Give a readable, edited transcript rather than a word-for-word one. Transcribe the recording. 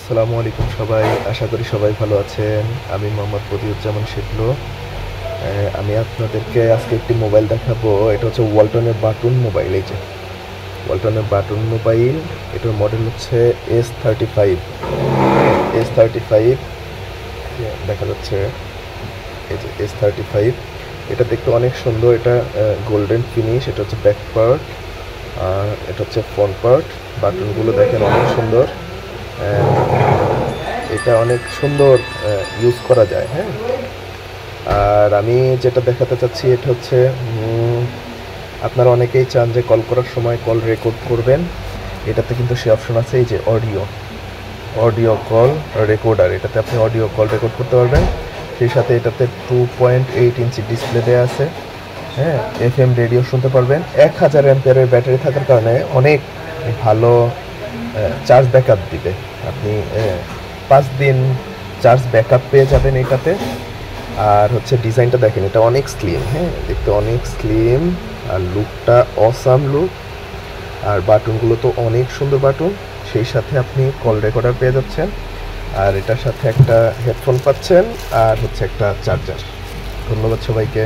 আসসালামু আলাইকুম সবাই, আশা করি সবাই ভালো আছেন। আমি মোহাম্মদ বদিউজ্জামান শিবলু। আমি আপনাদেরকে আজকে একটি মোবাইল দেখাবো। এটা হচ্ছে ওয়ালটনের বাটন মোবাইল। এই যে ওয়ালটনের বাটন মোবাইল, এটার মডেল হচ্ছে S35। S35 দেখা যাচ্ছে, এই যে S35। এটা দেখতে অনেক সুন্দর। এটা গোল্ডেন ফিনিশ। এটা হচ্ছে ব্যাক পার্ট আর এটা হচ্ছে ফ্রন্ট পার্ট। বাটনগুলো দেখেন অনেক সুন্দর। এটা অনেক সুন্দর ইউজ করা যায়। হ্যাঁ, আর আমি যেটা দেখাতে চাচ্ছি এটা হচ্ছে আপনারা অনেকেই চান যে কল করার সময় কল রেকর্ড করবেন। এটাতে কিন্তু সে অপশন আছে, এই যে অডিও অডিও কল রেকর্ডার। এটাতে আপনি অডিও কল রেকর্ড করতে পারবেন। সেই সাথে এটাতে 2.8 ইঞ্চি ডিসপ্লে দেওয়া আছে। হ্যাঁ, FM রেডিও শুনতে পারবেন। 1000 অ্যাম্পিয়ারের ব্যাটারি থাকার কারণে অনেক ভালো চার্জ ব্যাকআপ দিবে। আপনি 5 দিন চার্জ ব্যাকআপ পেয়ে যাবেন এটাতে। আর হচ্ছে ডিজাইনটা দেখেন, এটা অনেক স্লিম। হ্যাঁ, দেখতে অনেক স্লিম আর লুকটা অসাম লুক। আর বাটনগুলো তো অনেক সুন্দর বাটন। সেই সাথে আপনি কল রেকর্ডার পেয়ে যাচ্ছেন, আর এটার সাথে একটা হেডফোন পাচ্ছেন, আর হচ্ছে একটা চার্জার। ধন্যবাদ সবাইকে।